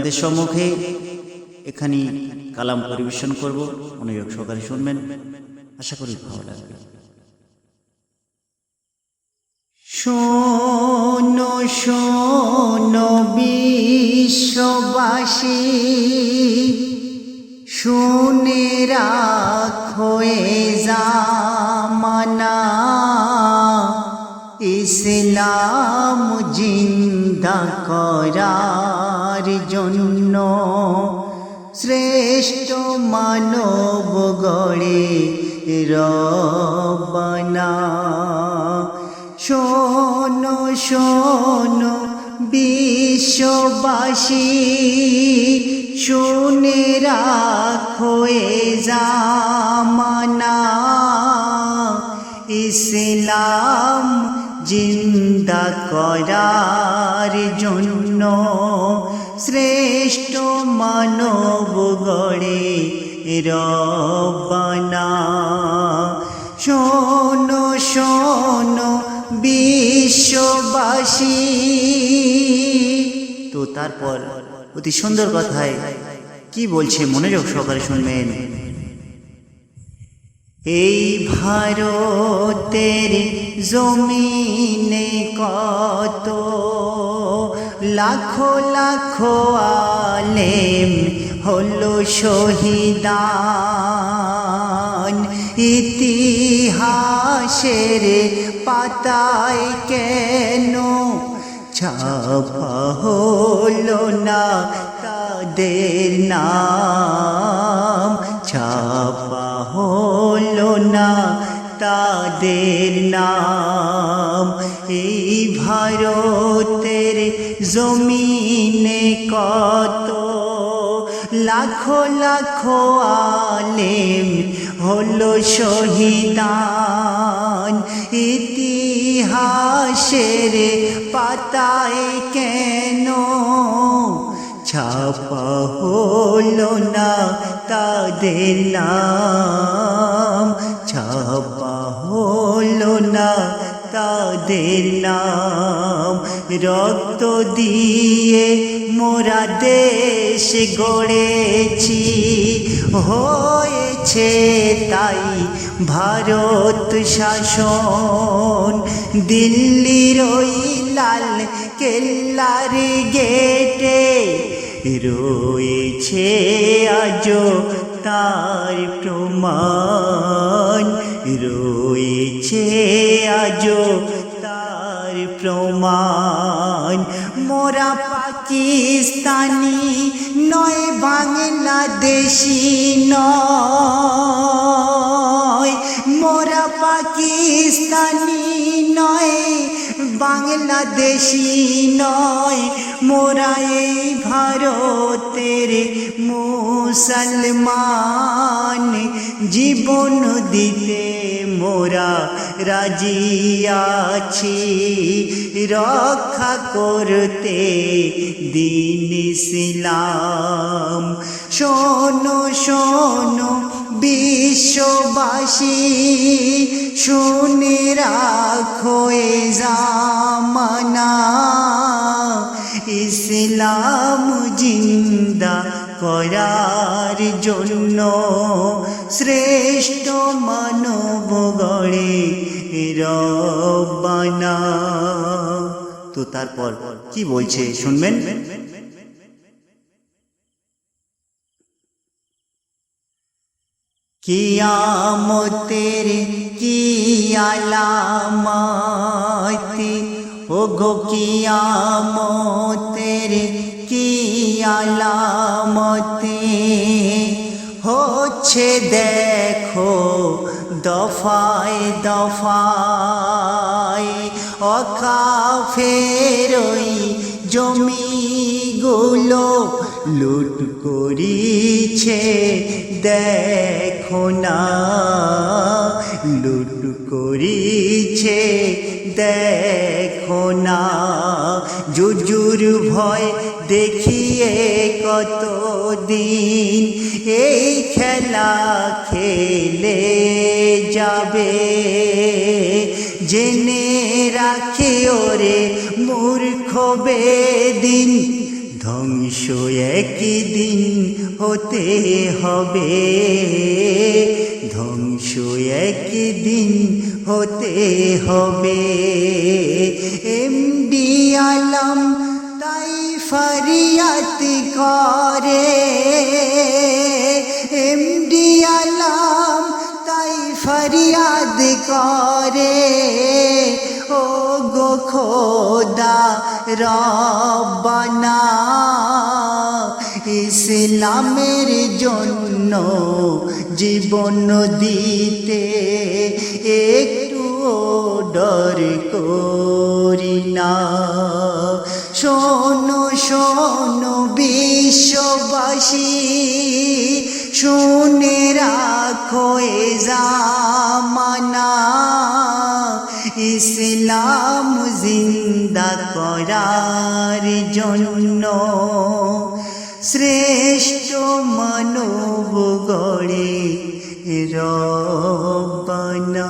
আপনাদের সম্মুখে এখানে কালাম পরিবেশন করব, মনোযোগ সহকারে শুনবেন, আশা করি ভালো লাগবে। শোনো শোনো বিশ্ববাসী, শুনে রাখো এ জামানা, ইসলাম জিন্দা করার জন্য শ্রেষ্ঠ মানব গড়ে রব্বানা। শোনো শোনো বিশ্ববাসী, শুনে রাখো এ জামানা, ইসলাম জিন্দা করার জন্য শ্রেষ্ঠ মানব গড়ে রব্বানা। শোনো শোনো বিশ্ববাসী। তো তারপর অতি সুন্দর কথায় কি বলছে মনোযোগ সহকারে শুনবেন। এই ভারতের জমিনে কত লাখো লাখো আলেম হলো শহীদান, ইতিহাসের পাতায় কেন ছাপা হলো না তাদের নাম, ছাপা হলো না তাদের নাম। এই ভারতের জমিনে কত লাখো লাখো আলেম হলো শহীদান, ইতিহাসের পাতায় কেন ছাপা হলো না তাদের নাম, ছাপা হলো না তাদের নাম। রক্ত দিয়ে মোরা দেশ গড়েছি, হয়েছে তাই ভারত শাসন। দিল্লির ওই লাল কেল্লার গেটে রয়েছে আজও তার প্রমাণ, রয়েছে আজও তার প্রমাণ। মোরা পাকিস্তানি নয়, বাংলাদেশি নয়, মোরা পাকিস্তানি নয়, বাংলাদেশি নয়, মোরা এই ভারতের মুসলমান। জীবন দিতে মোরা রাজি আছি, রক্ষা করতে দিন ইসলাম। শোনো শোনো বিশ্ববাসী, শুনে রাখো এ জামানা, ইসলাম জিন্দা করার জন্য শ্রেষ্ঠ মানব গড়ে রব্বানা। তো তারপর কি বলছে শুনবেন। কিয়ামতের কি আলামত, ওগো কিয়ামতের কি আলামত, হচ্ছে দেখো দফায় দফায়, অকাফের ওই জমিগুলো লুট করিছে দেখো না, লুট করিছে দেখো না। জুজুর ভয় দেখিয়ে কতদিন এই খেলা খেলে যাবে, জেনে রাখে ওরে মূর্খ বেদিন ধ্বংস একদিন হতে হবে, ধ্বংস একদিন হতে হবে। এমডি আলম তাই ফরিয়াদ করে, এমডি আলম তাই ফরিয়াদ করে, ও গো খোদা রব্বানা, ইসলামের জন্য জীবন দিতে একটু ডর করি না। শোনো শোনো বিশ্ববাসী, শুনে রাখো এ জামানা, ইসলাম জিন্দা করার জন্য শ্রেষ্ঠ মানব গড়ে রব্বানা।